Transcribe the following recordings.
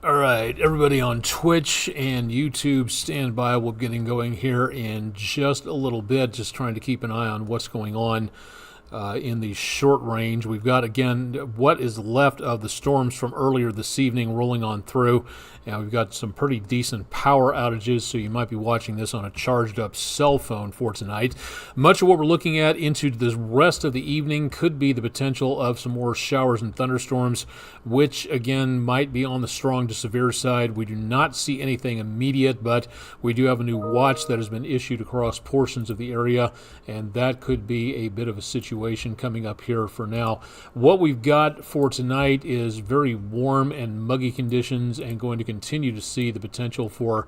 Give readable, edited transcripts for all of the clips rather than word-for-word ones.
All right, everybody on Twitch and YouTube, stand by. We're getting going here in just a little bit, just trying to keep an eye on what's going on in the short range. We've got, again, what is left of the storms from earlier this evening rolling on through. And we've got some pretty decent power outages, so you might be watching this on a charged up cell phone for tonight. Much of what we're looking at into the rest of the evening could be the potential of some more showers and thunderstorms, which again might be on the strong to severe side. We do not see anything immediate, but we do have a new watch that has been issued across portions of the area, and that could be a bit of a situation coming up here for now. What we've got for tonight is very warm and muggy conditions, and going to continue to see the potential for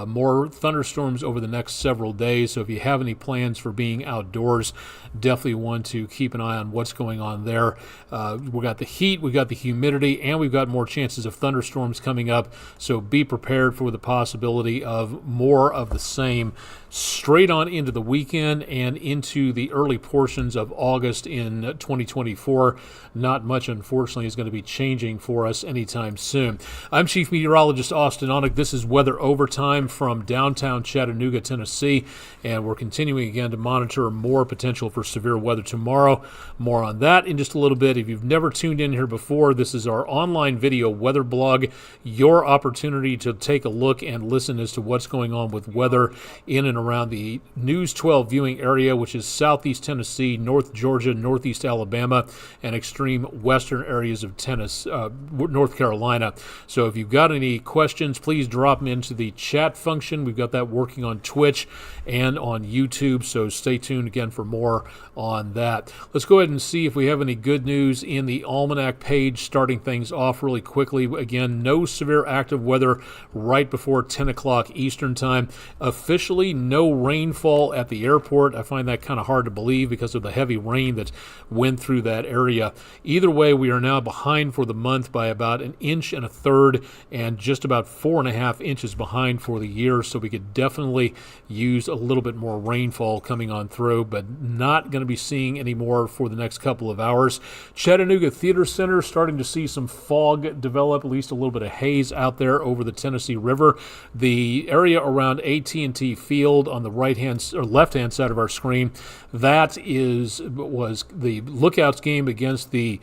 more thunderstorms over the next several days. So if you have any plans for being outdoors, definitely want to keep an eye on what's going on there. We've got the heat, we've got the humidity, and we've got more chances of thunderstorms coming up. So be prepared for the possibility of more of the same straight on into the weekend and into the early portions of August in 2024. Not much, unfortunately, is going to be changing for us anytime soon. I'm Chief Meteorologist Austen Onek. This is Weather Overtime from downtown Chattanooga, Tennessee, and we're continuing again to monitor more potential for severe weather tomorrow. More on that in just a little bit. If you've never tuned in here before, this is our online video weather blog, your opportunity to take a look and listen as to what's going on with weather in and around the News 12 viewing area, which is southeast Tennessee, North Georgia, northeast Alabama, and extreme western areas of Tennessee, North Carolina. So if you've got any questions, please drop them into the chat function. We've got that working on Twitch and on YouTube, so stay tuned again for more on that. Let's go ahead and see if we have any good news in the Almanac page, starting things off really quickly. Again, no severe active weather right before 10 o'clock Eastern time. Officially, no rainfall at the airport. I find that kind of hard to believe because of the heavy rain that went through that area. Either way, we are now behind for the month by about 1.33 inches and just about 4.5 inches behind for the year, so we could definitely use a little bit more rainfall coming on through, but not going to be seeing any more for the next couple of hours. Chattanooga Theater Center starting to see some fog develop, at least a little bit of haze out there over the Tennessee River. The area around AT&T Field on the right-hand or left-hand side of our screen, that was the Lookouts game against the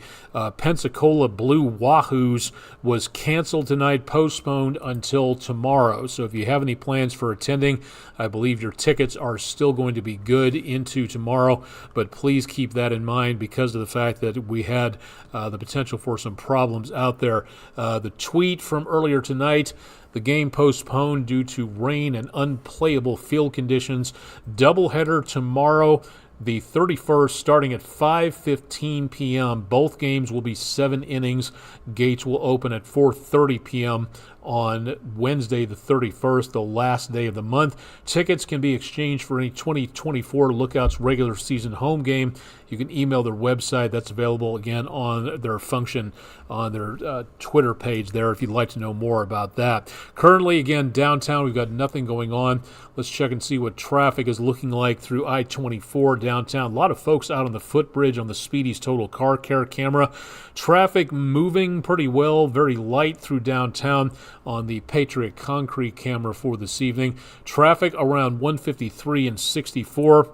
Pensacola Blue Wahoos was canceled tonight, postponed until tomorrow. So if you have any plans for attending, I believe your tickets are still going to be good into tomorrow, but please keep that in mind because of the fact that we had the potential for some problems out there. The tweet from earlier tonight: the game postponed due to rain and unplayable field conditions. Doubleheader tomorrow, the 31st, starting at 5:15 p.m. Both games will be 7 innings. Gates will open at 4:30 p.m. on Wednesday, the 31st, the last day of the month. Tickets can be exchanged for any 2024 Lookouts regular season home game. You can email their website. That's available, again, on their function on their Twitter page there if you'd like to know more about that. Currently, again, downtown, we've got nothing going on. Let's check and see what traffic is looking like through I-24 downtown. A lot of folks out on the footbridge on the Speedy's Total Car Care camera. Traffic moving pretty well, very light through downtown on the Patriot Concrete camera for this evening. Traffic around 153 and 64.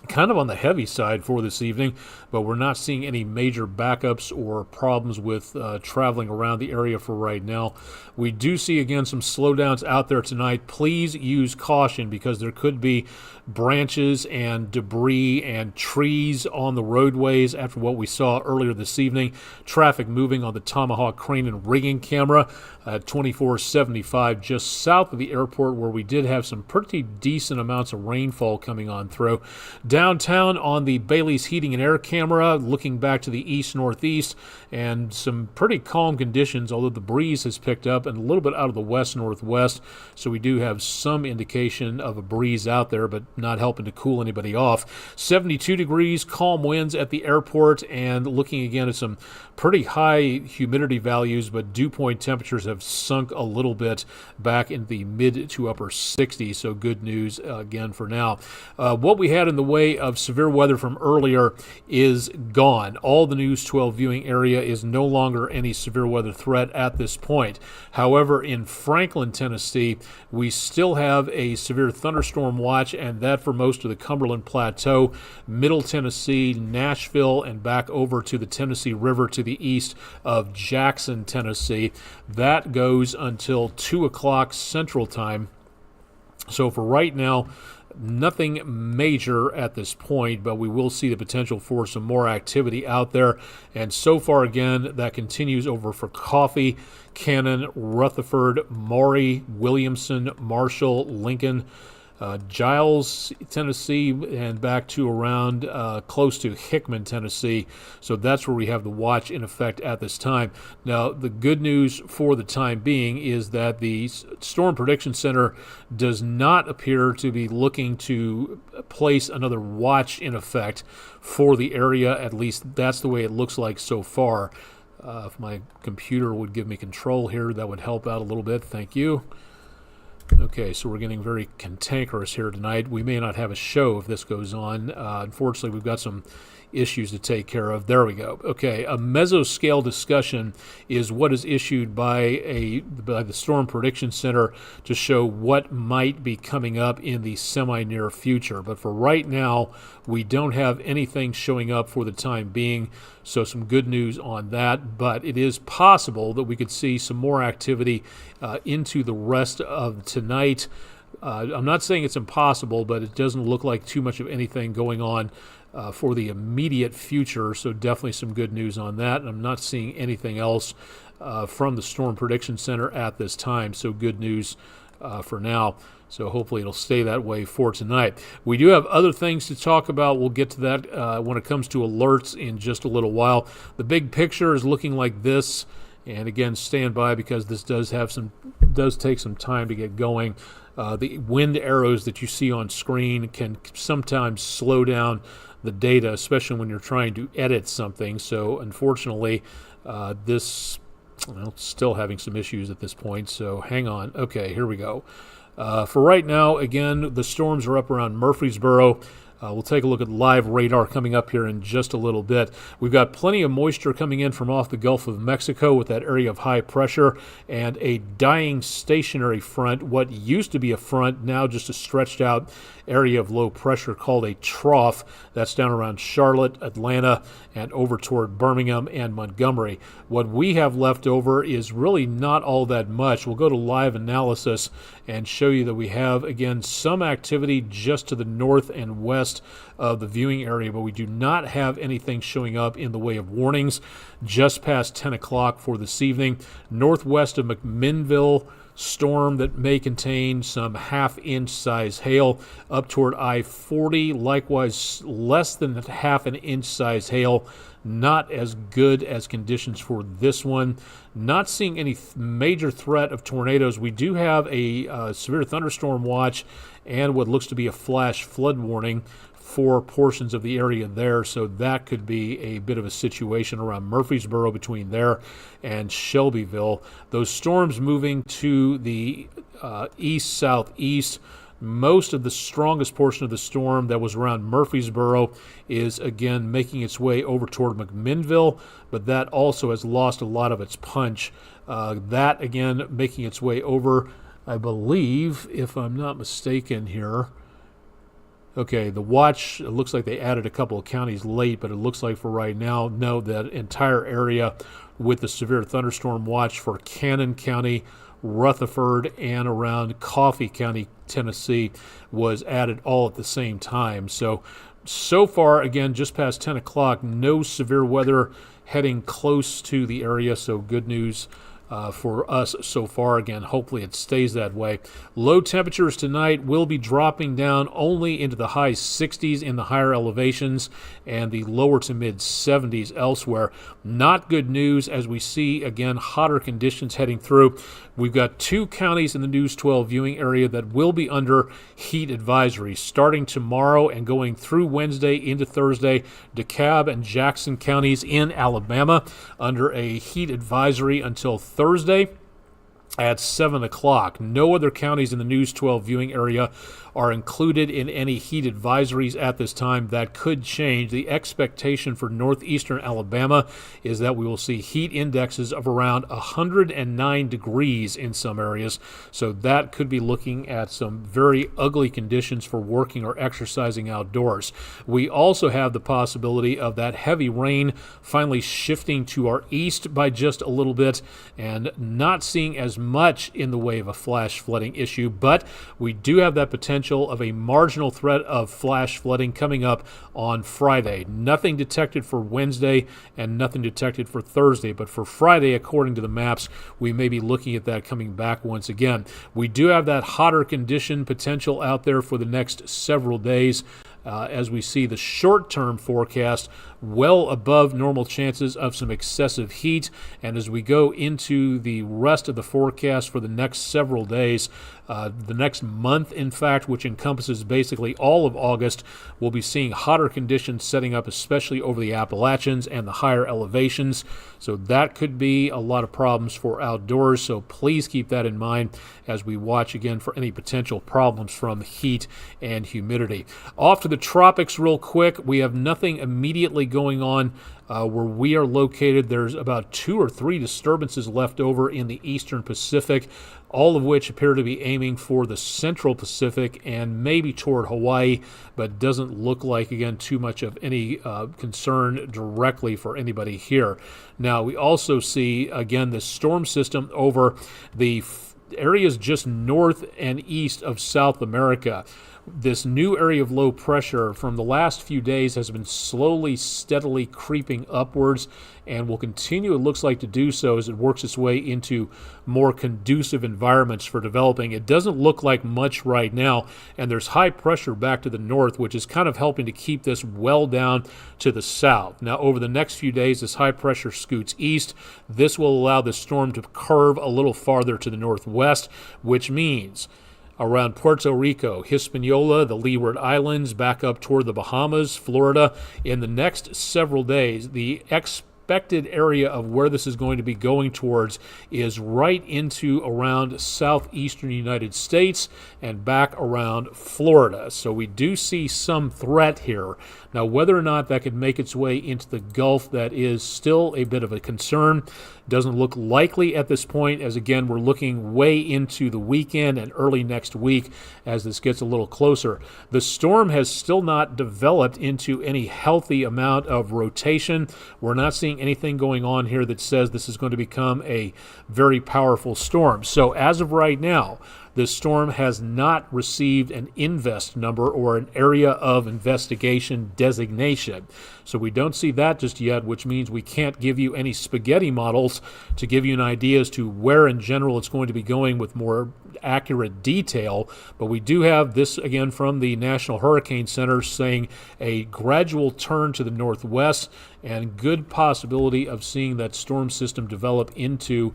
Kind of on the heavy side for this evening, but we're not seeing any major backups or problems with traveling around the area for right now. We do see, again, some slowdowns out there tonight. Please use caution because there could be branches and debris and trees on the roadways after what we saw earlier this evening. Traffic moving on the Tomahawk Crane and Rigging camera at 2475 just south of the airport, where we did have some pretty decent amounts of rainfall coming on through. Downtown on the Bailey's Heating and Air camera, looking back to the east-northeast, and some pretty calm conditions, although the breeze has picked up and a little bit out of the west-northwest, so we do have some indication of a breeze out there, but not helping to cool anybody off. 72 degrees, calm winds at the airport, and looking again at some pretty high humidity values, but dew point temperatures have sunk a little bit back in the mid to upper 60s, so good news again for now. What we had in the way way of severe weather from earlier is gone. All the News 12 viewing area is no longer any severe weather threat at this point. However, in Franklin, Tennessee, we still have a severe thunderstorm watch, and that for most of the Cumberland Plateau, Middle Tennessee, Nashville, and back over to the Tennessee River to the east of Jackson, Tennessee. That goes until 2 o'clock Central Time. So for right now, nothing major at this point, but we will see the potential for some more activity out there. And so far, again, that continues over for Coffee, Cannon, Rutherford, Maury, Williamson, Marshall, Lincoln, Giles, Tennessee, and back to around close to Hickman, Tennessee. So that's where we have the watch in effect at this time. Now, the good news for the time being is that the Storm Prediction Center does not appear to be looking to place another watch in effect for the area. At least that's the way it looks like so far. If my computer would give me control here, that would help out a little bit. Thank you. Okay, so we're getting very cantankerous here tonight. We may not have a show if this goes on. Unfortunately, we've got some issues to take care of. There we go. Okay, a mesoscale discussion is what is issued by the Storm Prediction Center to show what might be coming up in the semi-near future. But for right now, we don't have anything showing up for the time being, so some good news on that. But it is possible that we could see some more activity into the rest of tonight. I'm not saying it's impossible, but it doesn't look like too much of anything going on for the immediate future, so definitely some good news on that. And I'm not seeing anything else from the Storm Prediction Center at this time, so good news for now. So hopefully it'll stay that way for tonight. We do have other things to talk about. We'll get to that when it comes to alerts in just a little while. The big picture is looking like this. And again, stand by because this does take some time to get going. The wind arrows that you see on screen can sometimes slow down the data, especially when you're trying to edit something. So unfortunately, this still having some issues at this point. So hang on. Okay, here we go. For right now, again, the storms are up around Murfreesboro. We'll take a look at live radar coming up here in just a little bit. We've got plenty of moisture coming in from off the Gulf of Mexico with that area of high pressure and a dying stationary front. What used to be a front, now just a stretched out area of low pressure called a trough. That's down around Charlotte, Atlanta, and over toward Birmingham and Montgomery. What we have left over is really not all that much. We'll go to live analysis and show you that we have, again, some activity just to the north and west of the viewing area, but we do not have anything showing up in the way of warnings just past 10 o'clock for this evening. Northwest of McMinnville, storm that may contain some half-inch size hail up toward I-40. Likewise, less than half an inch size hail. Not as good as conditions for this one. Not seeing any major threat of tornadoes. We do have a severe thunderstorm watch and what looks to be a flash flood warning for portions of the area there, so that could be a bit of a situation around Murfreesboro between there and Shelbyville. Those storms moving to the east-southeast. Most of the strongest portion of the storm that was around Murfreesboro is, again, making its way over toward McMinnville, but that also has lost a lot of its punch. That, again, making its way over, I believe, if I'm not mistaken here. Okay, the watch, it looks like they added a couple of counties late, but it looks like for right now, no, that entire area with the severe thunderstorm watch for Cannon County, Rutherford, and around Coffee County, Tennessee, was added all at the same time. So far, again, just past 10 o'clock, no severe weather heading close to the area, so good news for us so far. Again, hopefully it stays that way. Low temperatures tonight will be dropping down only into the high 60s in the higher elevations and the lower to mid 70s elsewhere. Not good news as we see, again, hotter conditions heading through. We've got 2 counties in the News 12 viewing area that will be under heat advisory starting tomorrow and going through Wednesday into Thursday. DeKalb and Jackson counties in Alabama under a heat advisory until Thursday. at 7 o'clock. No other counties in the News 12 viewing area are included in any heat advisories at this time. That could change. The expectation for northeastern Alabama is that we will see heat indexes of around 109 degrees in some areas, so that could be looking at some very ugly conditions for working or exercising outdoors. We also have the possibility of that heavy rain finally shifting to our east by just a little bit and not seeing as much in the way of a flash flooding issue, but we do have that potential of a marginal threat of flash flooding coming up on Friday. Nothing detected for Wednesday and nothing detected for Thursday, but for Friday, according to the maps, we may be looking at that coming back once again. We do have that hotter condition potential out there for the next several days. As we see the short-term forecast well above normal chances of some excessive heat. And as we go into the rest of the forecast for the next several days, the next month, in fact, which encompasses basically all of August, we'll be seeing hotter conditions setting up, especially over the Appalachians and the higher elevations. So that could be a lot of problems for outdoors. So please keep that in mind as we watch again for any potential problems from heat and humidity. Off to the tropics real quick. We have nothing immediately going on where we are located. There's about 2 or 3 disturbances left over in the eastern Pacific, all of which appear to be aiming for the central Pacific and maybe toward Hawaii, but doesn't look like, again, too much of any concern directly for anybody here. Now, we also see, again, the storm system over the areas just north and east of South America. This new area of low pressure from the last few days has been slowly, steadily creeping upwards and will continue, it looks like, to do so as it works its way into more conducive environments for developing. It doesn't look like much right now, and there's high pressure back to the north, which is kind of helping to keep this well down to the south. Now, over the next few days, this high pressure scoots east. This will allow the storm to curve a little farther to the northwest, which means around Puerto Rico, Hispaniola, the Leeward Islands, back up toward the Bahamas, Florida. In the next several days, the expected area of where this is going to be going towards is right into around southeastern United States and back around Florida. So we do see some threat here. Now, whether or not that could make its way into the Gulf, that is still a bit of a concern. Doesn't look likely at this point, as again, we're looking way into the weekend and early next week as this gets a little closer. The storm has still not developed into any healthy amount of rotation. We're not seeing anything going on here that says this is going to become a very powerful storm. So as of right now, this storm has not received an invest number or an area of investigation designation. So we don't see that just yet, which means we can't give you any spaghetti models to give you an idea as to where in general it's going to be going with more accurate detail. But we do have this, again, from the National Hurricane Center saying a gradual turn to the northwest and good possibility of seeing that storm system develop into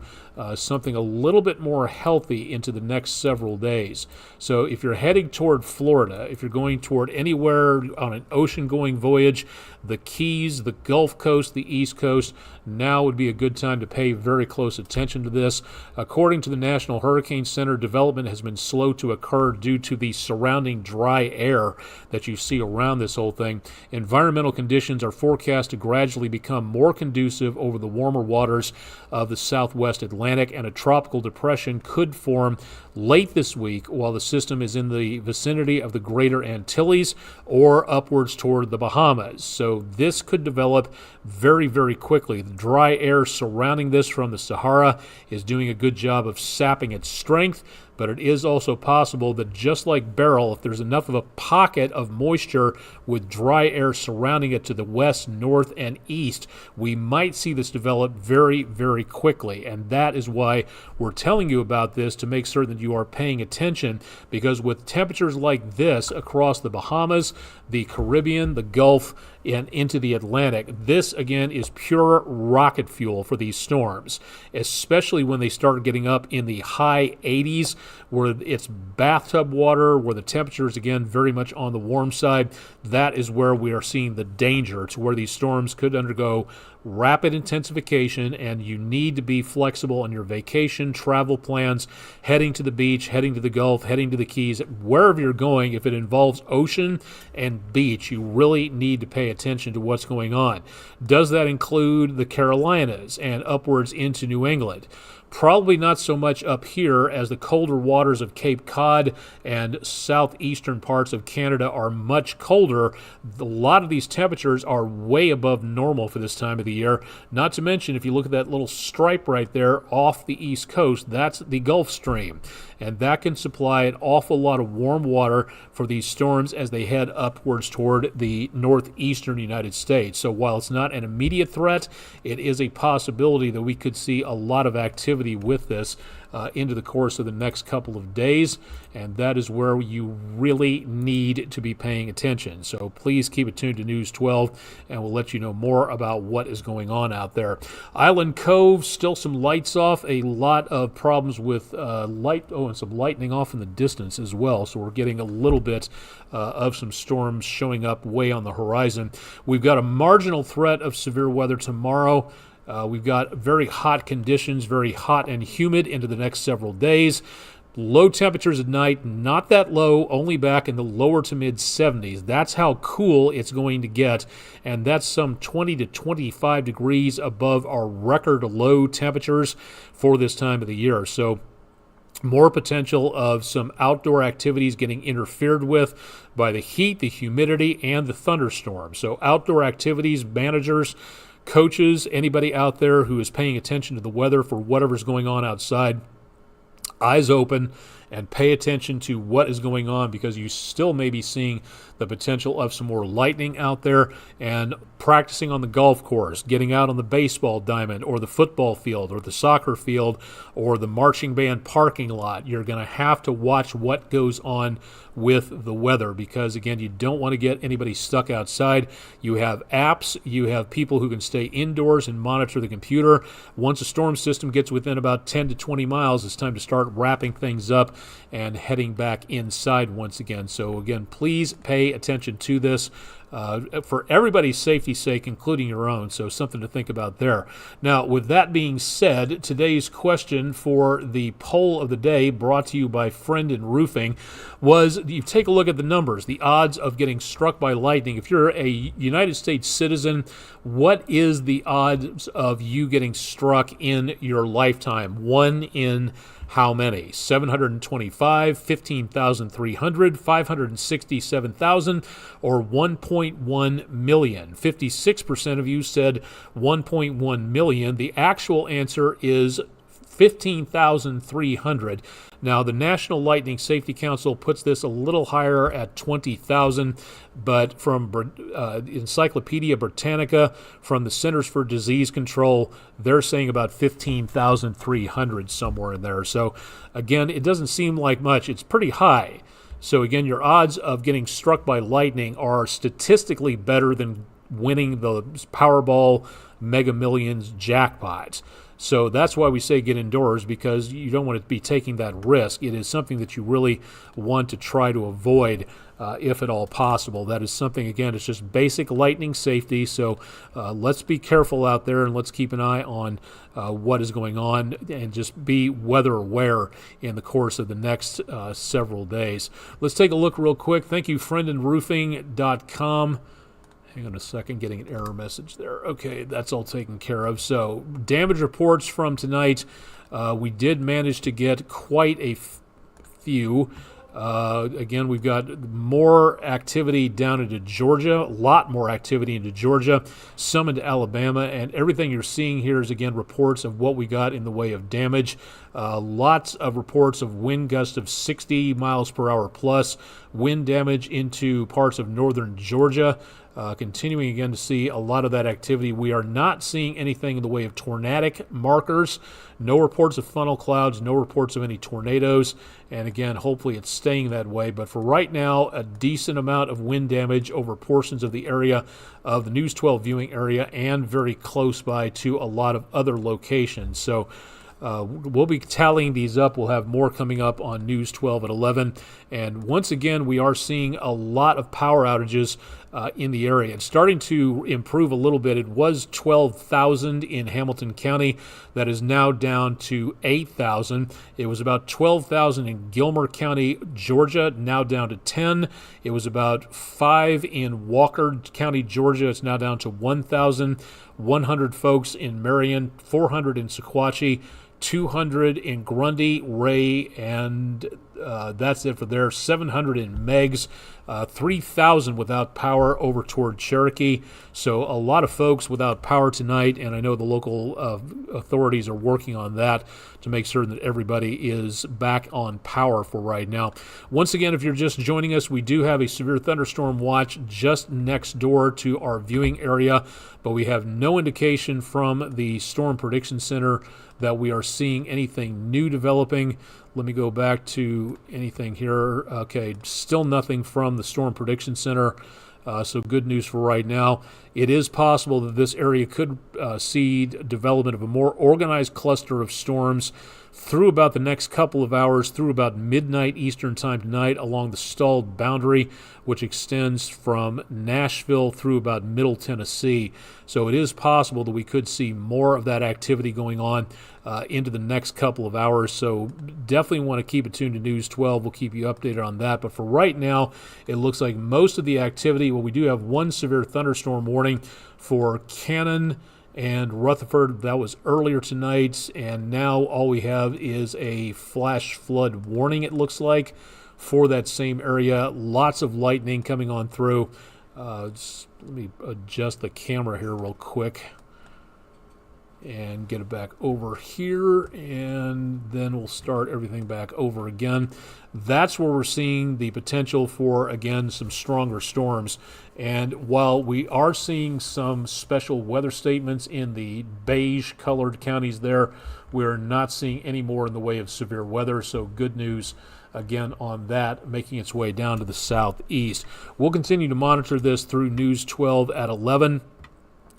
something a little bit more healthy into the next several days. So if you're heading toward Florida, if you're going toward anywhere on an ocean-going voyage, the Keys, the Gulf Coast, the East Coast, now would be a good time to pay very close attention to this. According to the National Hurricane Center, development has been slow to occur due to the surrounding dry air that you see around this whole thing. Environmental conditions are forecast to gradually become more conducive over the warmer waters of the southwest Atlantic, and a tropical depression could form late this week while the system is in the vicinity of the Greater Antilles or upwards toward the Bahamas. So this could develop very, very quickly. The dry air surrounding this from the Sahara is doing a good job of sapping its strength, but it is also possible that just like Beryl, if there's enough of a pocket of moisture with dry air surrounding it to the west, north, and east, we might see this develop very, very quickly. And that is why we're telling you about this, to make certain that you are paying attention, because with temperatures like this across the Bahamas, the Caribbean, the Gulf, and into the Atlantic, this again is pure rocket fuel for these storms, especially when they start getting up in the high 80s, where it's bathtub water, where the temperature is again very much on the warm side. That is where we are seeing the danger, to where these storms could undergo rapid intensification, and you need to be flexible on your vacation, travel plans, heading to the beach, heading to the Gulf, heading to the Keys, wherever you're going. If it involves ocean and beach, you really need to pay attention to what's going on. Does that include the Carolinas and upwards into New England? Probably not so much up here, as the colder waters of Cape Cod and southeastern parts of Canada are much colder. A lot of these temperatures are way above normal for this time of the year. Not to mention, if you look at that little stripe right there off the east coast, that's the Gulf Stream. And that can supply an awful lot of warm water for these storms as they head upwards toward the northeastern United States. So while it's not an immediate threat, it is a possibility that we could see a lot of activity with this into the course of the next couple of days, and that is where you really need to be paying attention. So please keep it tuned to News 12, and we'll let you know more about what is going on out there. Island Cove, still some lights off, a lot of problems with and some lightning off in the distance as well, so we're getting a little bit of some storms showing up way on the horizon. We've got a marginal threat of severe weather tomorrow. We've got very hot conditions, very hot and humid into the next several days. Low temperatures at night, not that low, only back in the lower to mid 70s. That's how cool it's going to get, and that's some 20 to 25 degrees above our record low temperatures for this time of the year. So more potential of some outdoor activities getting interfered with by the heat, the humidity, and the thunderstorms. So outdoor activities, managers, coaches, anybody out there who is paying attention to the weather for whatever's going on outside, eyes open and pay attention to what is going on, because you still may be seeing the potential of some more lightning out there. And practicing on the golf course, getting out on the baseball diamond or the football field or the soccer field or the marching band parking lot, you're going to have to watch what goes on with the weather, because again, you don't want to get anybody stuck outside. You have apps, you have people who can stay indoors and monitor the computer. Once a storm system gets within about 10 to 20 miles, it's time to start wrapping things up and heading back inside once again. So again, please pay attention to this for everybody's safety's sake, including your own. So something to think about there. Now, with that being said, today's question for the poll of the day, brought to you by Friend in Roofing, was you take a look at the numbers, the odds of getting struck by lightning. If you're a United States citizen, what is the odds of you getting struck in your lifetime? One in how many? 725, 15,300, 567,000, or 1.1 million? 56% of you said 1.1 million. The actual answer is 15,300. Now, the National Lightning Safety Council puts this a little higher at 20,000, but from Encyclopedia Britannica, from the Centers for Disease Control, they're saying about 15,300, somewhere in there. So, again, it doesn't seem like much. It's pretty high. So, again, your odds of getting struck by lightning are statistically better than winning the Powerball Mega Millions jackpots. So that's why we say get indoors, because you don't want to be taking that risk. It is something that you really want to try to avoid if at all possible. That is something, again, it's just basic lightning safety. So let's be careful out there, and let's keep an eye on what is going on, and just be weather aware in the course of the next several days. Let's take a look real quick. Thank you, friendinroofing.com. Hang on a second, getting an error message there. Okay, that's all taken care of. So, damage reports from tonight. We did manage to get quite a few. Again, we've got more activity down into Georgia, a lot more activity into Georgia, some into Alabama, and everything you're seeing here is, again, reports of what we got in the way of damage. Lots of reports of wind gusts of 60 miles per hour plus, wind damage into parts of northern Georgia. Continuing again to see a lot of that activity. We are not seeing anything in the way of tornadic markers. No reports of funnel clouds, no reports of any tornadoes. And again, hopefully it's staying that way. But for right now, a decent amount of wind damage over portions of the area of the News 12 viewing area, and very close by to a lot of other locations. So We'll be tallying these up. We'll have more coming up on News 12 at 11. And once again, we are seeing a lot of power outages in the area. It's starting to improve a little bit. It was 12,000 in Hamilton County. That is now down to 8,000. It was about 12,000 in Gilmer County, Georgia, now down to 10. It was about 5 in Walker County, Georgia. It's now down to 1,100 folks in Marion, 400 in Sequatchie, 200 in Grundy, Ray, and that's it for there. 700 in Meigs, 3,000 without power over toward Cherokee. So a lot of folks without power tonight, and I know the local authorities are working on that to make certain that everybody is back on power for right now. Once again, if you're just joining us, we do have a severe thunderstorm watch just next door to our viewing area, but we have no indication from the Storm Prediction Center that we are seeing anything new developing. Let me go back to anything here. Okay, still nothing from the Storm Prediction Center. So good news for right now. It is possible that this area could see development of a more organized cluster of storms through about the next couple of hours, through about midnight Eastern time tonight, along the stalled boundary, which extends from Nashville through about Middle Tennessee. So it is possible that we could see more of that activity going on into the next couple of hours. So definitely want to keep it tuned to News 12. We'll keep you updated on that. But for right now, it looks like most of the activity, well, we do have one severe thunderstorm warning for Cannon and Rutherford. That was earlier tonight, and now all we have is a flash flood warning, it looks like, for that same area. Lots of lightning coming on through. Let me adjust the camera here real quick and get it back over here, and then we'll start everything back over again. That's where we're seeing the potential for, again, some stronger storms. And while we are seeing some special weather statements in the beige-colored counties there, we're not seeing any more in the way of severe weather, so good news again on that, making its way down to the southeast. We'll continue to monitor this through News 12 at 11.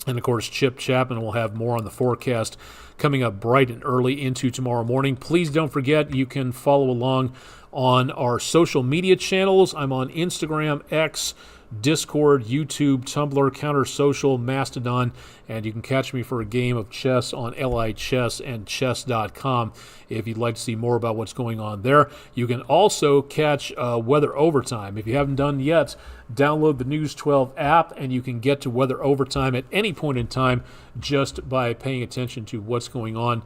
And, of course, Chip Chapman will have more on the forecast coming up bright and early into tomorrow morning. Please don't forget you can follow along on our social media channels. I'm on Instagram, X, Discord, YouTube, Tumblr, Counter Social, Mastodon, and you can catch me for a game of chess on LI Chess and chess.com if you'd like to see more about what's going on there. You can also catch Weather Overtime. If you haven't done yet, download the News 12 app, and you can get to Weather Overtime at any point in time just by paying attention to what's going on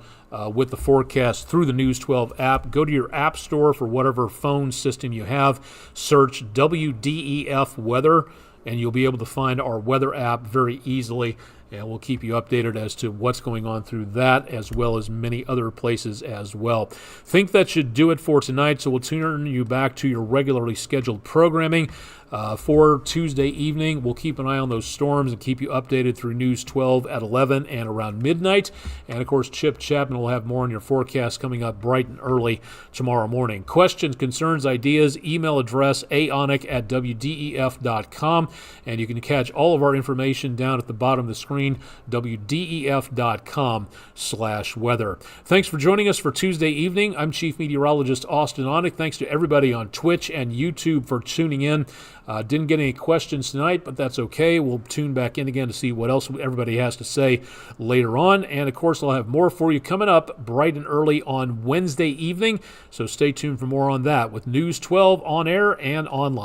with the forecast through the News 12 app. Go to your app store for whatever phone system you have, search WDEF Weather, and you'll be able to find our weather app very easily, and we'll keep you updated as to what's going on through that, as well as many other places as well. Think that should do it for tonight, so we'll turn you back to your regularly scheduled programming. For Tuesday evening, we'll keep an eye on those storms and keep you updated through News 12 at 11 and around midnight. And, of course, Chip Chapman will have more on your forecast coming up bright and early tomorrow morning. Questions, concerns, ideas, email address aonek@wdef.com. And you can catch all of our information down at the bottom of the screen, wdef.com/weather. Thanks for joining us for Tuesday evening. I'm Chief Meteorologist Austen Onek. Thanks to everybody on Twitch and YouTube for tuning in. Didn't get any questions tonight, but that's okay. We'll tune back in again to see what else everybody has to say later on. And, of course, I'll have more for you coming up bright and early on Wednesday evening. So stay tuned for more on that with News 12 on air and online.